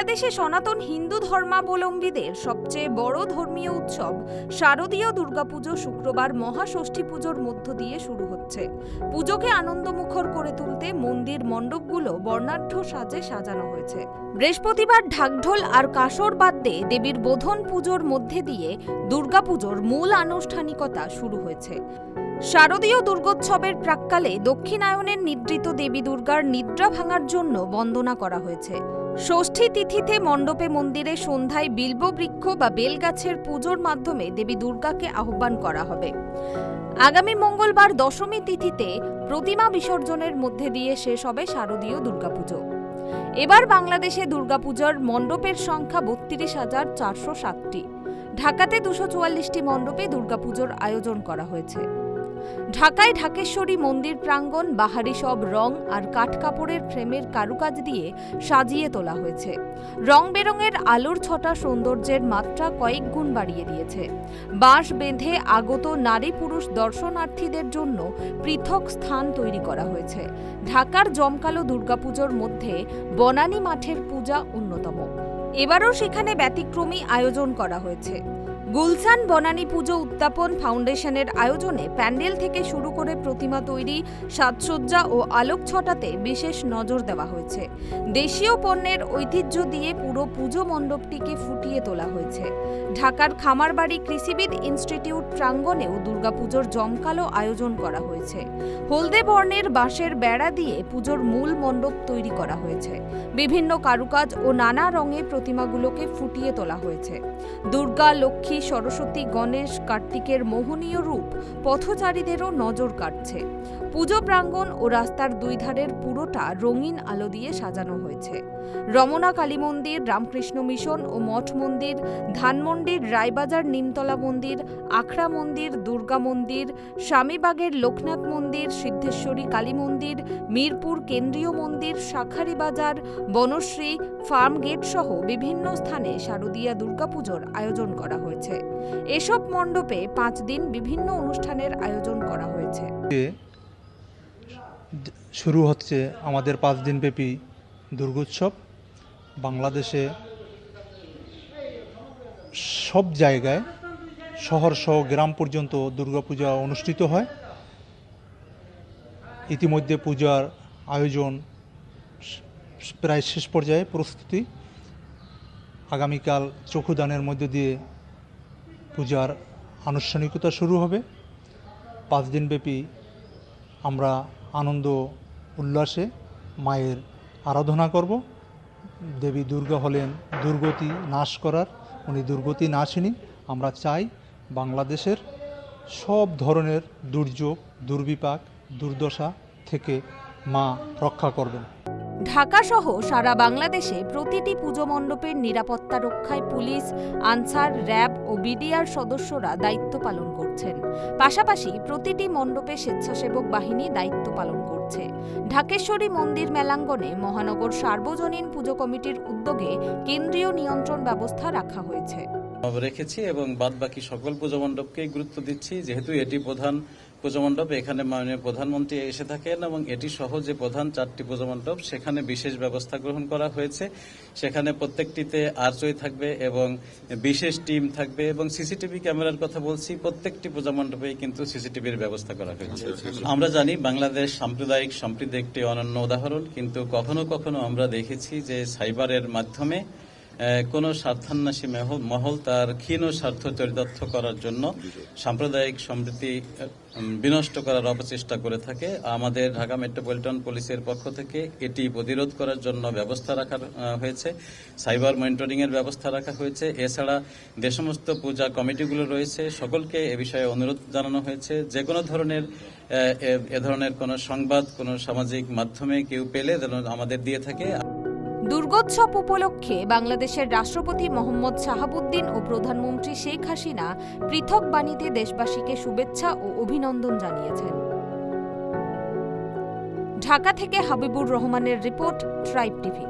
বাংলাদেশে সনাতন হিন্দু ধর্মাবলম্বীদের সবচেয়ে বড় ধর্মীয় উৎসব শারদীয় দুর্গাপুজো শুক্রবার মহাষষ্ঠী পুজোর মধ্য দিয়ে শুরু হচ্ছে। পুজোকে আনন্দমুখর করে তুলতে মন্দির মণ্ডপগুলো বর্ণাঢ্য সাজে সাজানো হয়েছে। বৃহস্পতিবার ঢাকঢোল আর কাসর বাদ্যে দেবীর বোধন পুজোর মধ্যে দিয়ে দুর্গাপুজোর মূল আনুষ্ঠানিকতা শুরু হয়েছে। শারদীয় দুর্গোৎসবের প্রাক্কালে দক্ষিণায়নের নিদ্রিত দেবী দুর্গার নিদ্রা ভাঙার জন্য বন্দনা করা হয়েছে। ষষ্ঠী তিথিতে মণ্ডপে মন্দিরে সন্ধ্যায় বিল্ব বৃক্ষ বা বেলগাছের পুজোর মাধ্যমে দেবী দুর্গাকে আহ্বান করা হবে। আগামী মঙ্গলবার দশমী তিথিতে প্রতিমা বিসর্জনের মধ্যে দিয়ে শেষ হবে শারদীয় দুর্গাপুজো। এবার বাংলাদেশে দুর্গাপূজার মণ্ডপের সংখ্যা ৩২,৪০৭টি। ঢাকাতে ২৪৪টি মণ্ডপে দুর্গাপুজোর আয়োজন করা হয়েছে। ঢাকায় ঢাকেশ্বরী মন্দির প্রাঙ্গণ বাহারি সব রং আর কাঠকাপড়ের ফ্রেমের কারুকাজ দিয়ে সাজিয়ে তোলা হয়েছে। রং বেরঙের আলোর ছটা সৌন্দর্যের মাত্রা কয়েক গুণ বাড়িয়ে দিয়েছে। বাঁশ বেঁধে আগত নারী পুরুষ দর্শনার্থীদের জন্য পৃথক স্থান তৈরি করা হয়েছে। ঢাকার জমকালো দুর্গাপুজোর মধ্যে বনানী মাঠের পূজা অন্যতম। এবারও সেখানে ব্যতিক্রমী আয়োজন করা হয়েছে। গুলশান বনানী পুজো উত্তাপন ফাউন্ডেশনের আয়োজনে প্যান্ডেল থেকে শুরু করে প্রতিমা তৈরি, সাজসজ্জা ও আলোক ছটাতে বিশেষ নজর দেওয়া হয়েছে। দেশীয় পণ্যের ঐতিহ্য দিয়ে পুরো পুজো মণ্ডপটিকে ফুটিয়ে তোলা হয়েছে। ঢাকার খামারবাড়ি কৃষিবিদ ইনস্টিটিউট প্রাঙ্গণেও দুর্গাপুজোর জমকালো আয়োজন করা হয়েছে। হলদে বর্ণের বাঁশের বেড়া দিয়ে পুজোর মূল মণ্ডপ তৈরি করা হয়েছে। বিভিন্ন কারুকাজ ও নানা রঙে প্রতিমাগুলোকে ফুটিয়ে তোলা হয়েছে। দুর্গা, লক্ষ্মী, সরস্বতী, গণেশ, কার্তিকের মোহনীয় রূপ পথচারীদেরও নজর কাটছে। পুজো প্রাঙ্গণ ও রাস্তার দুই ধারের পুরোটা রঙিন আলো দিয়ে সাজানো হয়েছে। রমনা কালী মন্দির, রামকৃষ্ণ মিশন ও মঠ মন্দির, ধানমন্ডির রায়বাজার নিমতলা মন্দির, আখড়া মন্দির, দুর্গা মন্দির, স্বামীবাগের লোকনাথ মন্দির, সিদ্ধেশ্বরী কালী মন্দির, মিরপুর কেন্দ্রীয় মন্দির, শাখারি বাজার, বনশ্রী, ফার্ম গেট সহ বিভিন্ন স্থানে শারদীয়া দুর্গাপুজোর আয়োজন করা হয়েছে। এসব মণ্ডপে 5 দিন বিভিন্ন অনুষ্ঠানের আয়োজন করা হয়েছে। শুরু হচ্ছে আমাদের 5 দিনব্যাপী দুর্গোৎসব। বাংলাদেশে সব জায়গায় শহর সহ গ্রাম পর্যন্ত দুর্গাপূজা অনুষ্ঠিত হয়। ইতিমধ্যে পূজার আয়োজন প্রায় শেষ পর্যায়ে প্রস্তুতি। আগামীকাল চক্ষুদানের মধ্য দিয়ে পূজার আনুষ্ঠানিকতা শুরু হবে। 5 দিনব্যাপী আমরা আনন্দ উল্লাসে মায়ের আরাধনা করব। দেবী দুর্গা হলেন দুর্গতি নাশ করার, উনি দুর্গতি নাশিনী। আমরা চাই বাংলাদেশের সব ধরনের দুর্যোগ, দুর্বিপাক, দুর্দশা থেকে মা রক্ষা করবেন। ঢাকা সহ সারা বাংলাদেশে প্রতিটি পুজো মণ্ডপের নিরাপত্তা রক্ষায় পুলিশ, আনসার, র্যাব ও বিডিআর সদস্যরা দায়িত্ব পালন করছেন। পাশাপাশি প্রতিটি মণ্ডপে স্বেচ্ছাসেবক বাহিনী দায়িত্ব পালন করছে। ঢাকেশ্বরী মন্দির মেলাঙ্গনে মহানগর সার্বজনীন পুজো কমিটির উদ্যোগে কেন্দ্রীয় নিয়ন্ত্রণ ব্যবস্থা রাখা হয়েছে রেখেছি এবং বাদবাকি সকল পুজো মণ্ডপকেই গুরুত্ব দিচ্ছি। যেহেতু এটি প্রধান পুজো মণ্ডপ, এখানে মাননীয় প্রধানমন্ত্রী এসে থাকেন এবং এটি সহ যে প্রধান 4টি পুজো মণ্ডপ সেখানে বিশেষ ব্যবস্থা গ্রহণ করা হয়েছে। সেখানে প্রত্যেকটিতে আর্চওয়ে থাকবে এবং বিশেষ টিম থাকবে এবং সিসিটিভি ক্যামেরার কথা বলছি, প্রত্যেকটি পূজা মণ্ডপেই কিন্তু সিসিটিভির ব্যবস্থা করা হয়েছে। আমরা জানি বাংলাদেশ সাম্প্রদায়িক সম্প্রীতির একটি অনন্য উদাহরণ, কিন্তু কখনো কখনো আমরা দেখেছি যে সাইবারের মাধ্যমে কোন স্বার্থান্বেষী মহল তার ক্ষীণ স্বার্থ চরিতার্থ করার জন্য সাম্প্রদায়িক সম্প্রীতি বিনষ্ট করার অপচেষ্টা করে থাকে। আমাদের ঢাকা মেট্রোপলিটন পুলিশের পক্ষ থেকে এটি প্রতিরোধ করার জন্য ব্যবস্থা রাখা হয়েছে, সাইবার মনিটরিং এর ব্যবস্থা রাখা হয়েছে। এছাড়া যে সমস্ত পূজা কমিটিগুলো রয়েছে সকলকে এ বিষয়ে অনুরোধ জানানো হয়েছে, যে কোনো ধরনের এ ধরনের কোনো সংবাদ কোনো সামাজিক মাধ্যমে কেউ পেলে যেন আমাদের দিয়ে থাকে। দুর্গোৎসব উপলক্ষে বাংলাদেশের রাষ্ট্রপতি মোহাম্মদ শাহাবুদ্দিন ও প্রধানমন্ত্রী শেখ হাসিনা পৃথক বাণীতে দেশবাসীকে শুভেচ্ছা ও অভিনন্দন জানিয়েছেন। ঢাকা থেকে হাবিবুর রহমানের রিপোর্ট, ট্রাইব টিভি।